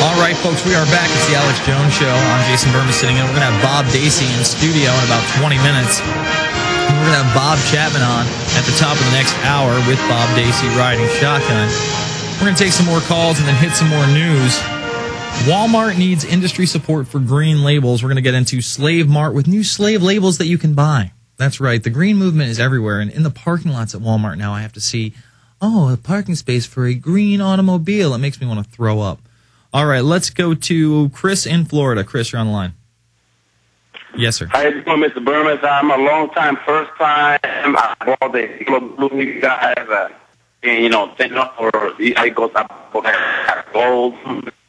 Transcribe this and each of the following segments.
All right, folks, we are back. It's the Alex Jones Show. I'm Jason Bermas sitting in. We're going to have Bob Dacy in studio in about 20 minutes. And we're going to have Bob Chapman on at the top of the next hour with Bob Dacy riding shotgun. We're going to take some more calls and then hit some more news. Walmart needs industry support for green labels. We're going to get into Slave Mart with new slave labels that you can buy. That's right. The green movement is everywhere. And in the parking lots at Walmart now, I have to see, a parking space for a green automobile. It makes me want to throw up. All right, let's go to Chris in Florida. Chris, you're on the line. Yes, sir. How you doing, Mr. Bermas? I'm a long-time, first-time. I bought the blue you guys, thin up or I go gold.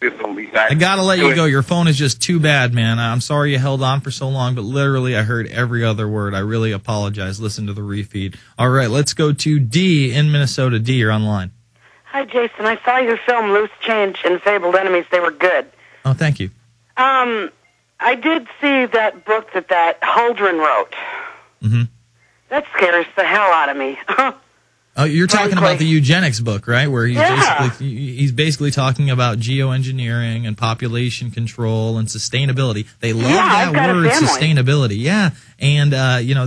I got to let you go. Your phone is just too bad, man. I'm sorry you held on for so long, but literally I heard every other word. I really apologize. Listen to the refeed. All right, let's go to D in Minnesota. D, you're on the line. Hi, Jason. I saw your film, Loose Change and Fabled Enemies. They were good. Oh, thank you. I did see that book that Holdren wrote. Mm-hmm. That scares the hell out of me. Oh, you're talking about the eugenics book, right? Where he's basically talking about geoengineering and population control and sustainability. They love that word, sustainability. Yeah. And,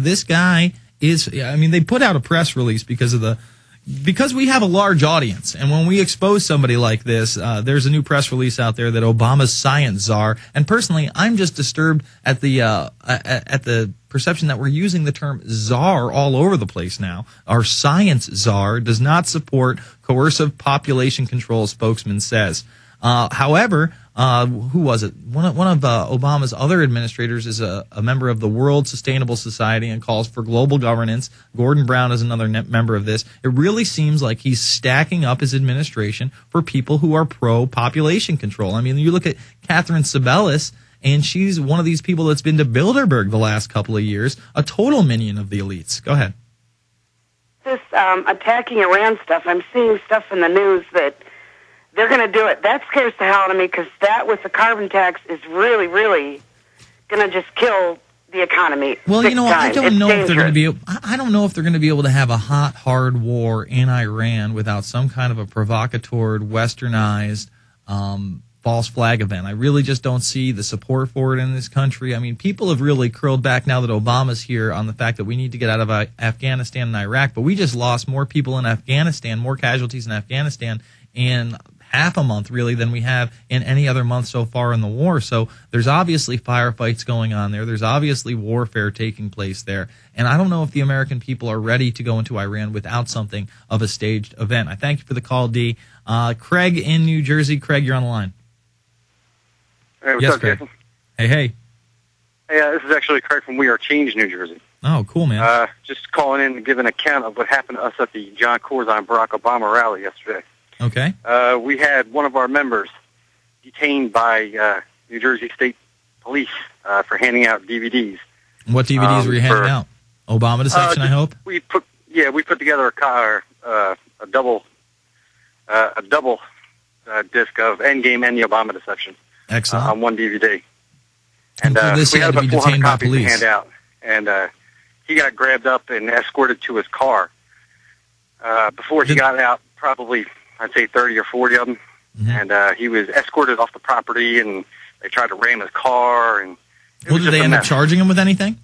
this guy they put out a press release because we have a large audience, and when we expose somebody like this, there's a new press release out there that Obama's science czar, and personally, I'm just disturbed at the perception that we're using the term czar all over the place now. Our science czar does not support coercive population control, spokesman says. However, who was it? One of Obama's other administrators is a member of the World Sustainable Society and calls for global governance. Gordon Brown is another member of this. It really seems like he's stacking up his administration for people who are pro-population control. I mean, you look at Catherine Sebelius, and she's one of these people that's been to Bilderberg the last couple of years, a total minion of the elites. Go ahead. This attacking Iran stuff, I'm seeing stuff in the news that they're going to do it. That scares the hell out of me because that with the carbon tax is really, really going to just kill the economy. Well, I don't know if they're going to be. I don't know if they're going to be able to have a hot, hard war in Iran without some kind of a provocateur, westernized, false flag event. I really just don't see the support for it in this country. I mean, people have really curled back now that Obama's here on the fact that we need to get out of Afghanistan and Iraq, but we just lost more people in Afghanistan, more casualties in Afghanistan in half a month, really, than we have in any other month so far in the war. So there's obviously firefights going on there. There's obviously warfare taking place there. And I don't know if the American people are ready to go into Iran without something of a staged event. I thank you for the call, D. Craig in New Jersey. Craig, you're on the line. Hey, what's up, Craig? Jason? Hey. Hey, this is actually Craig from We Are Change, New Jersey. Oh, cool, man. Just calling in to give an account of what happened to us at the John Corzine Barack Obama rally yesterday. Okay. We had one of our members detained by New Jersey State Police for handing out DVDs. What DVDs were you handing out? Obama Deception, I hope? We put together a double disc of Endgame and the Obama Deception. Excellent. On one DVD. And this we had had to about be 400 detained by copies to police. hand out. And he got grabbed up and escorted to his car. Before he got out, probably, I'd say 30 or 40 of them. Mm-hmm. And he was escorted off the property, and they tried to ram his car. And did they end up charging him with anything?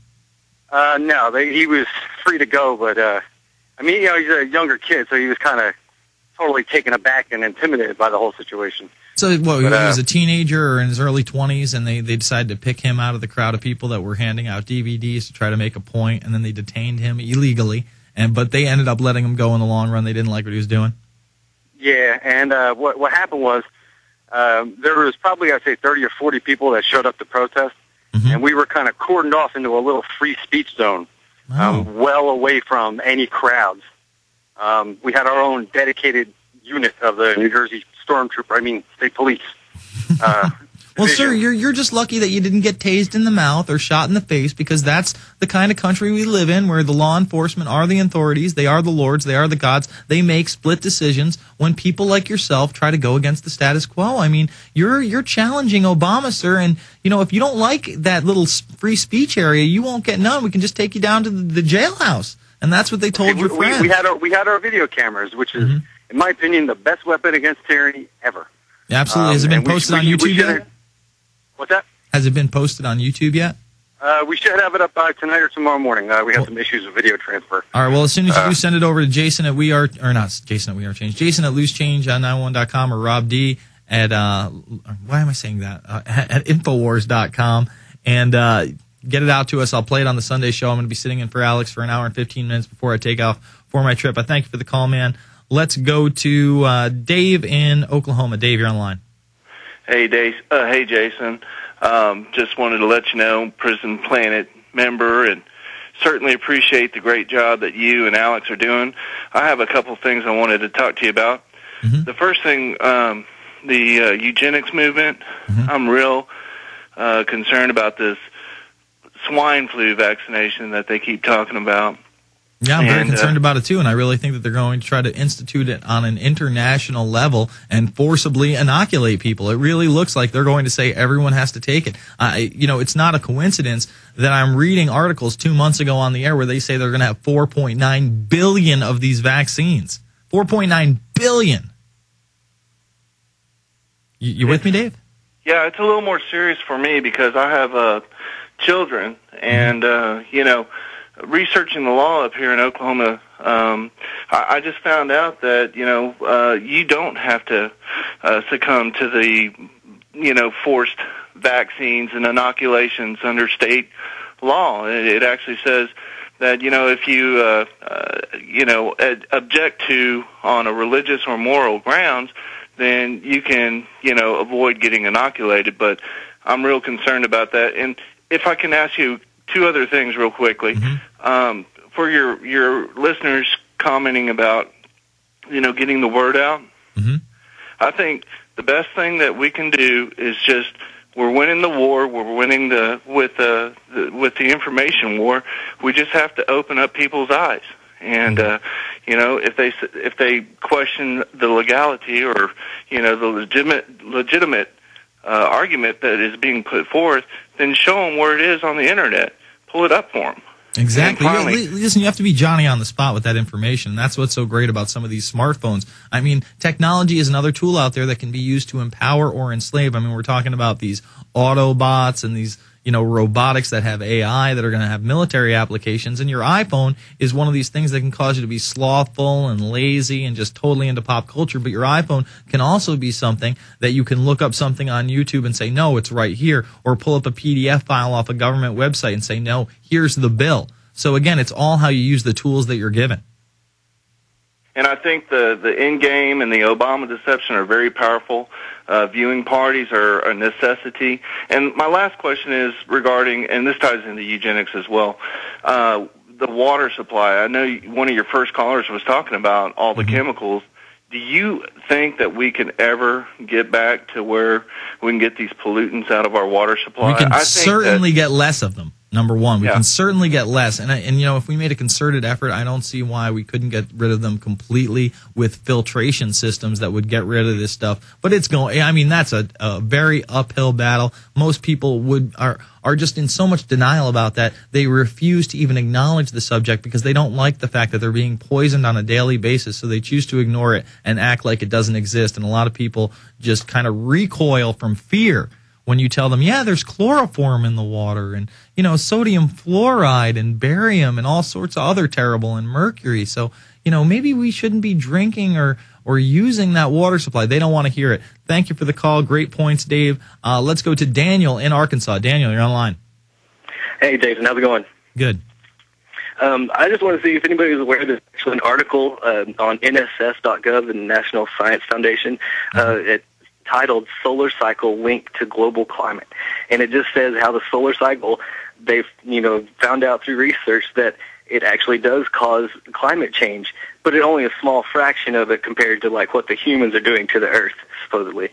No, he was free to go. But, he's a younger kid, so he was kind of totally taken aback and intimidated by the whole situation. So, he was a teenager or in his early 20s, and they decided to pick him out of the crowd of people that were handing out DVDs to try to make a point, and then they detained him illegally. But they ended up letting him go in the long run. They didn't like what he was doing. Yeah, and what happened was there was probably, I'd say, 30 or 40 people that showed up to protest, mm-hmm. and we were kind of cordoned off into a little free speech zone, well away from any crowds. We had our own dedicated unit of the New Jersey State Police. Well, sir, you're just lucky that you didn't get tased in the mouth or shot in the face, because that's the kind of country we live in, where the law enforcement are the authorities, they are the lords, they are the gods. They make split decisions when people like yourself try to go against the status quo. I mean, you're challenging Obama, sir, and if you don't like that little free speech area, you won't get none. We can just take you down to the jailhouse, and that's what they told your friend. We had our video cameras, which is, in my opinion, the best weapon against tyranny ever. Absolutely. Has it been posted on YouTube yet? What's that? Has it been posted on YouTube yet? We should have it up by tonight or tomorrow morning. We have some issues with video transfer. All right. Well, as soon as you do, send it over to Jason at Jason at loosechange91.com or Rob D at why am I saying that? At Infowars.com, and get it out to us. I'll play it on the Sunday show. I'm going to be sitting in for Alex for an hour and 15 minutes before I take off for my trip. I thank you for the call, man. Let's go to Dave in Oklahoma. Dave, you're on the line. Hey, Dave. Hey, Jason. Just wanted to let you know, Prison Planet member, and certainly appreciate the great job that you and Alex are doing. I have a couple things I wanted to talk to you about. Mm-hmm. The first thing, the eugenics movement. Mm-hmm. I'm real concerned about this swine flu vaccination that they keep talking about. Yeah, I'm very concerned about it, too, and I really think that they're going to try to institute it on an international level and forcibly inoculate people. It really looks like they're going to say everyone has to take it. It's not a coincidence that I'm reading articles 2 months ago on the air where they say they're going to have 4.9 billion of these vaccines. 4.9 billion. You with me, Dave? Yeah, it's a little more serious for me because I have children, and, researching the law up here in Oklahoma, I just found out that, you don't have to succumb to the, forced vaccines and inoculations under state law. It actually says that, if you, object to on a religious or moral grounds, then you can, avoid getting inoculated. But I'm real concerned about that. And if I can ask you two other things real quickly. Mm-hmm. For your listeners commenting about, getting the word out, mm-hmm. I think the best thing that we can do is just, we're winning the war, we're winning with the information war. We just have to open up people's eyes. And, if they question the legality or, the legitimate argument that is being put forth, then show them where it is on the internet. Pull it up for them. Exactly. Listen, you have to be Johnny on the spot with that information. That's what's so great about some of these smartphones. I mean, technology is another tool out there that can be used to empower or enslave. I mean, we're talking about these Autobots and these, robotics that have AI that are going to have military applications. And your iPhone is one of these things that can cause you to be slothful and lazy and just totally into pop culture. But your iPhone can also be something that you can look up something on YouTube and say, no, it's right here. Or pull up a PDF file off a government website and say, no, here's the bill. So again, it's all how you use the tools that you're given. And I think the in-game and the Obama deception are very powerful. Viewing parties are a necessity. And my last question is regarding, and this ties into eugenics as well, the water supply. I know one of your first callers was talking about all the mm-hmm. chemicals. Do you think that we can ever get back to where we can get these pollutants out of our water supply? We can certainly get less of them. Number one, we can certainly get less. And if we made a concerted effort, I don't see why we couldn't get rid of them completely with filtration systems that would get rid of this stuff. But it's going, that's a very uphill battle. Most people are just in so much denial about that. They refuse to even acknowledge the subject because they don't like the fact that they're being poisoned on a daily basis. So they choose to ignore it and act like it doesn't exist. And a lot of people just kind of recoil from fear when you tell them, yeah, there's chloroform in the water and, sodium fluoride and barium and all sorts of other terrible and mercury. So, maybe we shouldn't be drinking or using that water supply. They don't want to hear it. Thank you for the call. Great points, Dave. Let's go to Daniel in Arkansas. Daniel, you're on the line. Hey, Jason. How's it going? Good. I just want to see if anybody is aware there's actually an article on NSS.gov, the National Science Foundation. It's titled Solar Cycle Linked to Global Climate. And it just says how the solar cycle, they've, found out through research that it actually does cause climate change, but it's only a small fraction of it compared to like what the humans are doing to the Earth, supposedly.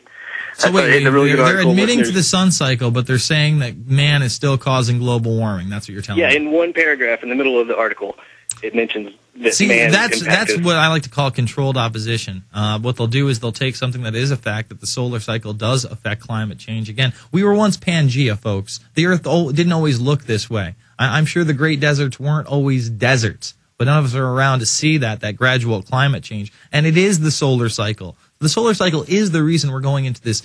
So wait, they're admitting to the sun cycle, but they're saying that man is still causing global warming. That's what you're telling me. Yeah, in one paragraph in the middle of the article, it mentions that man that's what I like to call controlled opposition. What they'll do is they'll take something that is a fact, that the solar cycle does affect climate change. Again, we were once Pangea, folks. The Earth didn't always look this way. I'm sure the great deserts weren't always deserts. but none of us are around to see that gradual climate change. And it is the solar cycle. The solar cycle is the reason we're going into this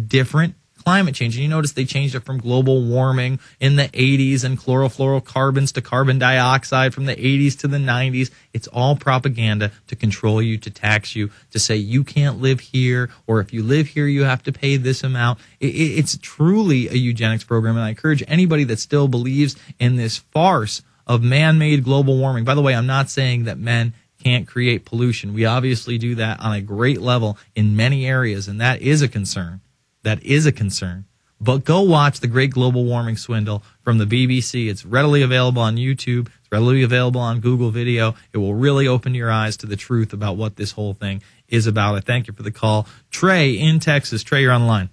different climate change. And you notice they changed it from global warming in the 80s and chlorofluorocarbons to carbon dioxide from the 80s to the 90s. It's all propaganda to control you, to tax you, to say you can't live here, or if you live here, you have to pay this amount. It's truly a eugenics program, and I encourage anybody that still believes in this farce of man-made global warming. By the way, I'm not saying that men can't create pollution. We obviously do that on a great level in many areas, and that is a concern. That is a concern. But go watch The Great Global Warming Swindle from the BBC. It's readily available on YouTube. It's readily available on Google Video. It will really open your eyes to the truth about what this whole thing is about. I thank you for the call. Trey in Texas. Trey, you're on the line.